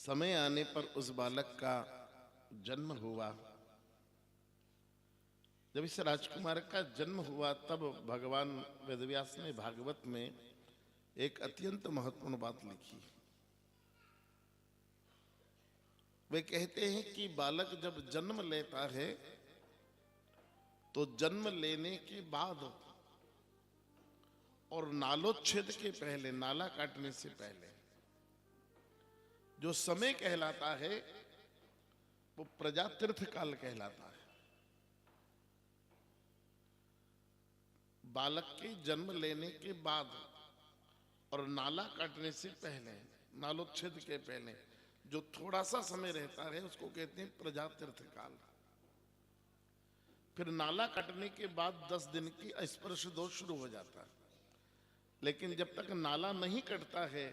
समय आने पर उस बालक का जन्म हुआ। जब इस राजकुमार का जन्म हुआ तब भगवान वेदव्यास ने भागवत में एक अत्यंत महत्वपूर्ण बात लिखी। वे कहते हैं कि बालक जब जन्म लेता है तो जन्म लेने के बाद और नालोच्छेद के पहले, नाला काटने से पहले जो समय कहलाता है वो प्रजातीर्थ काल कहलाता है। बालक के जन्म लेने के बाद और नाला काटने से पहले, नालोच्छेद के पहले जो थोड़ा सा समय रहता है उसको कहते हैं प्रजातीर्थ काल। फिर नाला काटने के बाद 10 दिन की स्पर्श दोष शुरू हो जाता है, लेकिन जब तक नाला नहीं कटता है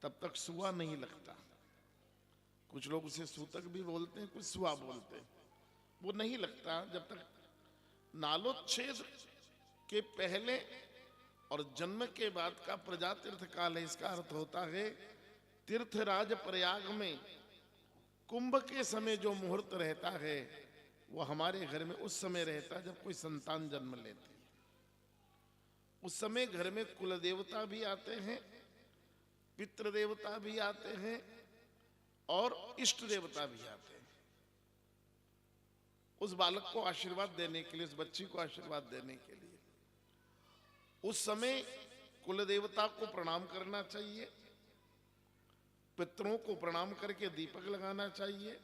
तब तक सुआ नहीं लगता। कुछ लोग उसे सूतक भी बोलते हैं, कुछ सुआ बोलते हैं। वो नहीं लगता जब तक नालोच्छेद के पहले और जन्म के बाद का प्रजातीर्थ काल है। इसका अर्थ होता है तीर्थराज प्रयाग में कुंभ के समय जो मुहूर्त रहता है वो हमारे घर में उस समय रहता है जब कोई संतान जन्म लेती है। उस समय घर में कुल देवता भी आते हैं, पितृ देवता भी आते हैं और इष्ट देवता भी आते हैं उस बालक को आशीर्वाद देने के लिए, उस बच्ची को आशीर्वाद देने के लिए। उस समय कुल देवता को प्रणाम करना चाहिए, पितरों को प्रणाम करके दीपक लगाना चाहिए,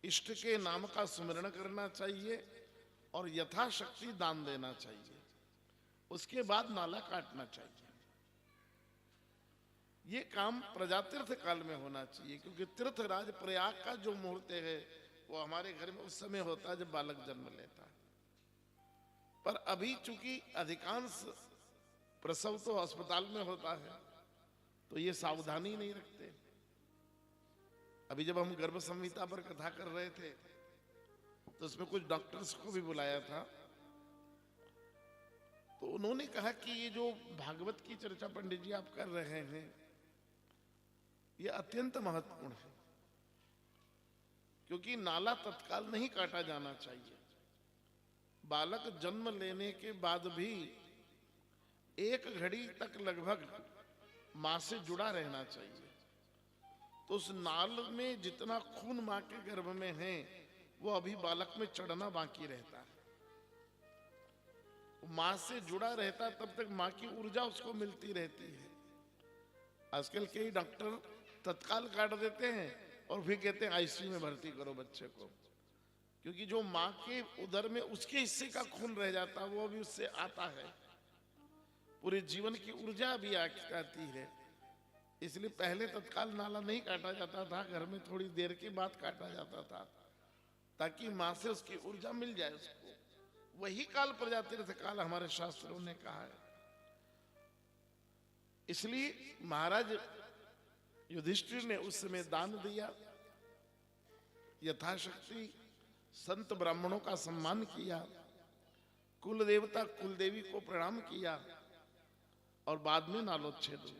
इष्ट के नाम का सुमिरन करना चाहिए और यथाशक्ति दान देना चाहिए। उसके बाद नाला काटना चाहिए। ये काम प्रजातीर्थ काल में होना चाहिए, क्योंकि तीर्थराज प्रयाग का जो मुहूर्त है वो हमारे घर में उस समय होता है जब बालक जन्म लेता है। पर अभी चूंकि अधिकांश प्रसव तो अस्पताल में होता है तो ये सावधानी नहीं रखते। अभी जब हम गर्भ संहिता पर कथा कर रहे थे तो उसमें कुछ डॉक्टर्स को भी बुलाया था, तो उन्होंने कहा कि ये जो भागवत की चर्चा पंडित जी आप कर रहे हैं ये अत्यंत महत्वपूर्ण है, क्योंकि नाला तत्काल नहीं काटा जाना चाहिए। बालक जन्म लेने के बाद भी 1 घड़ी तक लगभग मां से जुड़ा रहना चाहिए। तो उस नाल में जितना खून मां के गर्भ में है वो अभी बालक में चढ़ना बाकी रहता है। मां से जुड़ा रहता तब तक मां की ऊर्जा उसको मिलती रहती है। आजकल कई डॉक्टर तत्काल काट देते हैं और फिर कहते हैं आईसीयू में भर्ती करो बच्चे को, क्योंकि जो मां के उदर में उसके हिस्से का खून रह जाता है वो अभी उससे आता है, पूरे जीवन की ऊर्जा भी आती है। इसलिए पहले तत्काल नाला नहीं काटा जाता था, घर में थोड़ी देर के बाद काटा जाता था ताकि मां से उसकी ऊर्जा मिल जाए उसको। वही काल प्रजातीर्थ काल हमारे शास्त्रों ने कहा है। इसलिए महाराज युधिष्ठिर ने उस समय दान दिया, यथाशक्ति संत ब्राह्मणों का सम्मान किया, कुल देवता कुल देवी को प्रणाम किया और बाद में नालोच्छेद हुआ।